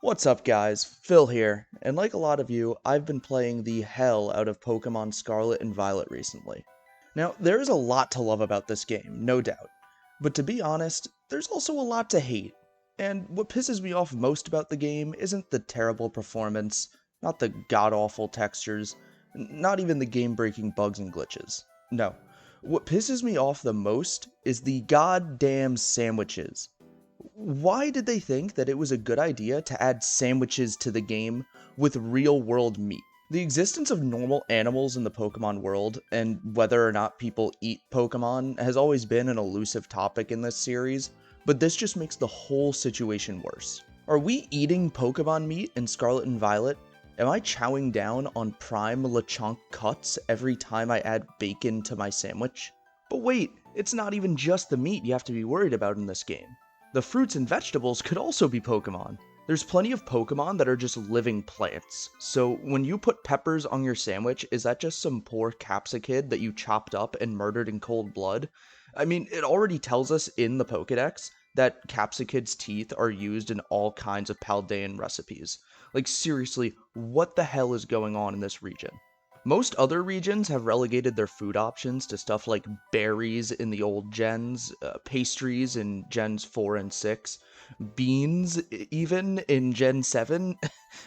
What's up guys, Phil here, and like a lot of you, I've been playing the hell out of Pokemon Scarlet and Violet recently. Now, there is a lot to love about this game, no doubt, but to be honest, there's also a lot to hate. And what pisses me off most about the game isn't the terrible performance, not the god-awful textures, not even the game-breaking bugs and glitches. No, what pisses me off the most is the goddamn sandwiches. Why did they think that it was a good idea to add sandwiches to the game with real world meat? The existence of normal animals in the Pokemon world, and whether or not people eat Pokemon, has always been an elusive topic in this series, but this just makes the whole situation worse. Are we eating Pokemon meat in Scarlet and Violet? Am I chowing down on prime Lechonk cuts every time I add bacon to my sandwich? But wait, it's not even just the meat you have to be worried about in this game. The fruits and vegetables could also be Pokemon. There's plenty of Pokemon that are just living plants. So when you put peppers on your sandwich, is that just some poor Capsicid that you chopped up and murdered in cold blood? I mean, it already tells us in the Pokedex that Capsicid's teeth are used in all kinds of Paldean recipes. Like seriously, what the hell is going on in this region? Most other regions have relegated their food options to stuff like berries in the old gens, pastries in gens 4 and 6, beans even in gen 7,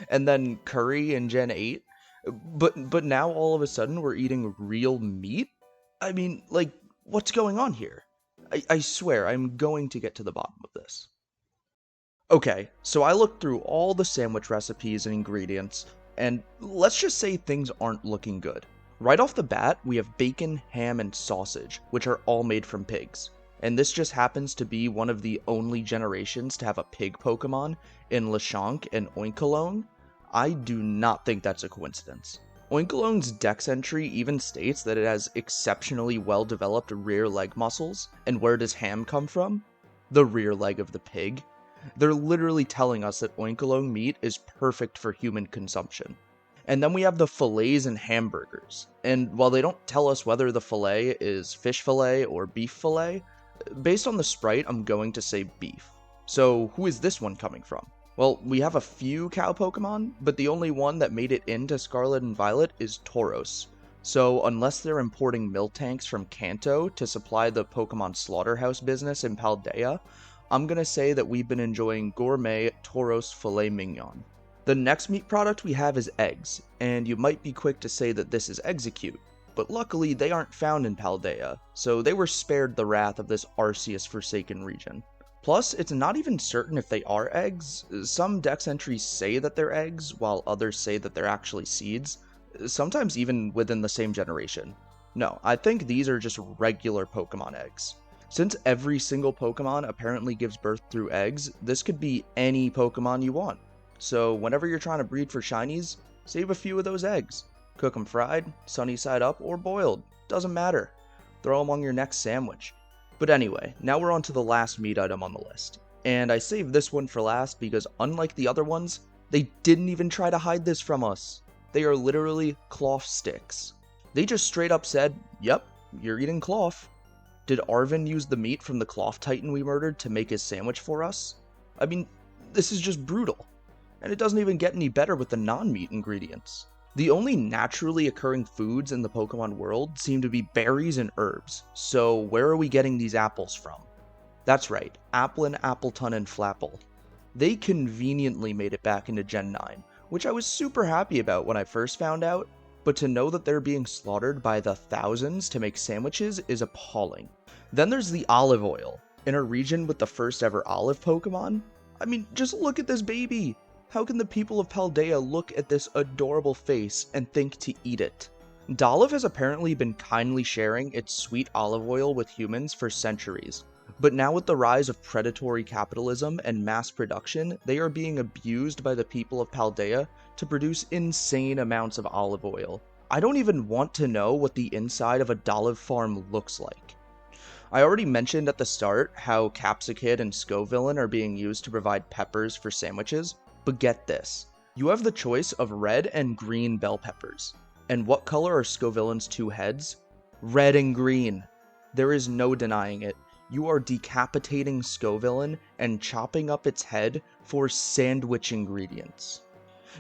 and then curry in gen 8. But now all of a sudden we're eating real meat? I mean, like, what's going on here? I swear I'm going to get to the bottom of this. Okay, so I looked through all the sandwich recipes and ingredients, and let's just say things aren't looking good. Right off the bat, we have bacon, ham, and sausage, which are all made from pigs. And this just happens to be one of the only generations to have a pig Pokemon in Lechonk and Oinkologne. I do not think that's a coincidence. Oinkologne's dex entry even states that it has exceptionally well developed rear leg muscles, and where does ham come from? The rear leg of the pig. They're literally telling us that Oinkologne meat is perfect for human consumption. And then we have the fillets and hamburgers. And while they don't tell us whether the fillet is fish fillet or beef fillet, based on the sprite, I'm going to say beef. So who is this one coming from? Well, we have a few cow Pokemon, but the only one that made it into Scarlet and Violet is Tauros. So unless they're importing milk tanks from Kanto to supply the Pokemon slaughterhouse business in Paldea, I'm gonna say that we've been enjoying gourmet Tauros filet mignon. The next meat product we have is eggs, and you might be quick to say that this is Execute, but luckily they aren't found in Paldea, so they were spared the wrath of this Arceus forsaken region. Plus, it's not even certain if they are eggs. Some dex entries say that they're eggs, while others say that they're actually seeds, sometimes even within the same generation. No, I think these are just regular Pokemon eggs. Since every single Pokemon apparently gives birth through eggs, this could be any Pokemon you want. So whenever you're trying to breed for shinies, save a few of those eggs. Cook them fried, sunny side up, or boiled. Doesn't matter. Throw them on your next sandwich. But anyway, now we're on to the last meat item on the list. And I saved this one for last because unlike the other ones, they didn't even try to hide this from us. They are literally cloth sticks. They just straight up said, yep, you're eating cloth. Did Arven use the meat from the Cloth Titan we murdered to make his sandwich for us? I mean, this is just brutal. And it doesn't even get any better with the non-meat ingredients. The only naturally occurring foods in the Pokemon world seem to be berries and herbs, so where are we getting these apples from? That's right, Applin, Appleton, and Flapple. They conveniently made it back into Gen 9, which I was super happy about when I first found out, but to know that they're being slaughtered by the thousands to make sandwiches is appalling. Then there's the olive oil. In a region with the first ever olive Pokemon? I mean, just look at this baby! How can the people of Paldea look at this adorable face and think to eat it? Dolliv has apparently been kindly sharing its sweet olive oil with humans for centuries, but now with the rise of predatory capitalism and mass production, they are being abused by the people of Paldea to produce insane amounts of olive oil. I don't even want to know what the inside of a Dolliv farm looks like. I already mentioned at the start how Capsicid and Scovillain are being used to provide peppers for sandwiches, but get this. You have the choice of red and green bell peppers. And what color are Scovillain's two heads? Red and green. There is no denying it. You are decapitating Scovillain and chopping up its head for sandwich ingredients.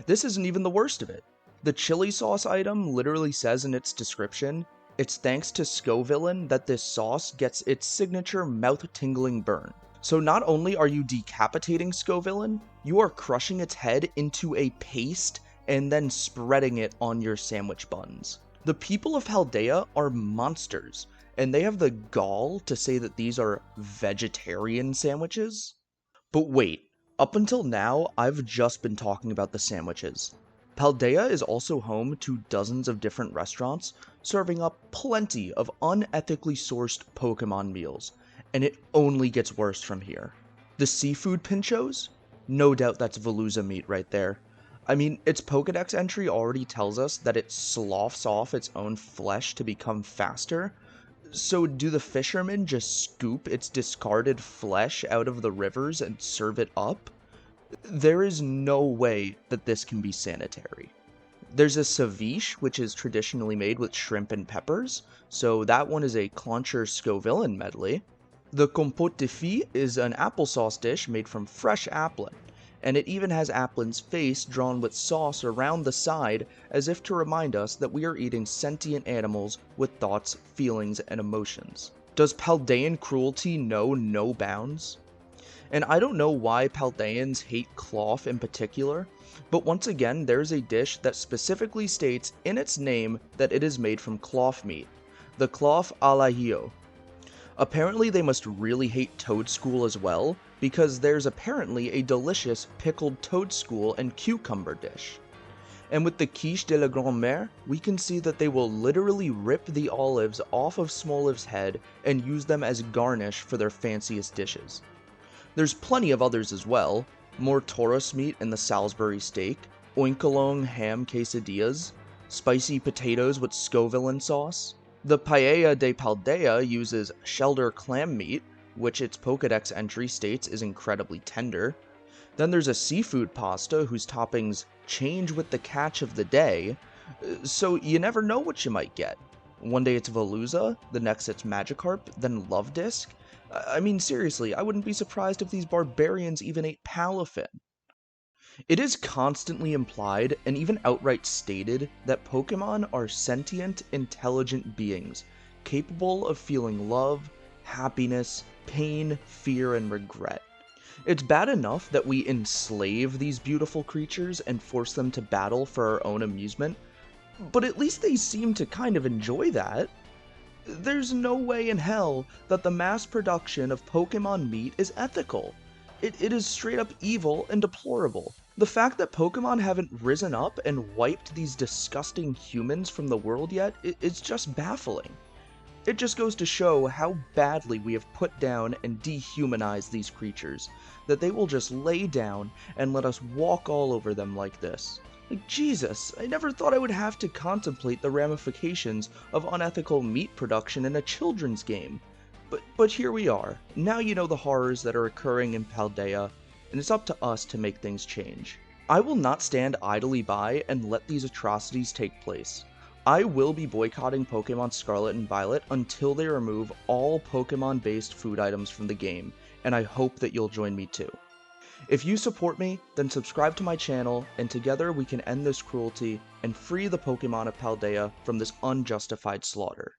This isn't even the worst of it. The chili sauce item literally says in its description, it's thanks to Scovillain that this sauce gets its signature mouth-tingling burn. So not only are you decapitating Scovillain, you are crushing its head into a paste and then spreading it on your sandwich buns. The people of Paldea are monsters, and they have the gall to say that these are vegetarian sandwiches? But wait, up until now, I've just been talking about the sandwiches. Paldea is also home to dozens of different restaurants, serving up plenty of unethically sourced Pokemon meals, and it only gets worse from here. The seafood pinchos? No doubt that's Veluza meat right there. I mean, its Pokedex entry already tells us that it sloughs off its own flesh to become faster. So do the fishermen just scoop its discarded flesh out of the rivers and serve it up? There is no way that this can be sanitary. There's a ceviche, which is traditionally made with shrimp and peppers, so that one is a Clauncher Scovillain medley. The compote de fille is an applesauce dish made from fresh applin, and it even has Applin's face drawn with sauce around the side as if to remind us that we are eating sentient animals with thoughts, feelings, and emotions. Does Paldean cruelty know no bounds? And I don't know why Paldeans hate cloth in particular, but once again there's a dish that specifically states in its name that it is made from cloth meat, the cloth alahio. Apparently they must really hate toadstool as well, because there's apparently a delicious pickled toadstool and cucumber dish. And with the quiche de la grand-mère, we can see that they will literally rip the olives off of Smoliv's head and use them as garnish for their fanciest dishes. There's plenty of others as well, more Taurus meat in the Salisbury steak, oinkalong ham quesadillas, spicy potatoes with Scovillain sauce. The Paella de Paldea uses shelder clam meat, which its Pokedex entry states is incredibly tender. Then there's a seafood pasta whose toppings change with the catch of the day, so you never know what you might get. One day it's Veluza, the next it's Magikarp, then Love Disc. I mean, seriously, I wouldn't be surprised if these barbarians even ate Palafin. It is constantly implied, and even outright stated, that Pokemon are sentient, intelligent beings, capable of feeling love, happiness, pain, fear, and regret. It's bad enough that we enslave these beautiful creatures and force them to battle for our own amusement, but at least they seem to kind of enjoy that. There's no way in hell that the mass production of Pokemon meat is ethical. It is straight up evil and deplorable. The fact that Pokemon haven't risen up and wiped these disgusting humans from the world yet is just baffling. It just goes to show how badly we have put down and dehumanized these creatures, that they will just lay down and let us walk all over them like this. Like, Jesus, I never thought I would have to contemplate the ramifications of unethical meat production in a children's game. But here we are. Now you know the horrors that are occurring in Paldea, and it's up to us to make things change. I will not stand idly by and let these atrocities take place. I will be boycotting Pokemon Scarlet and Violet until they remove all Pokemon-based food items from the game, and I hope that you'll join me too. If you support me, then subscribe to my channel, and together we can end this cruelty and free the Pokemon of Paldea from this unjustified slaughter.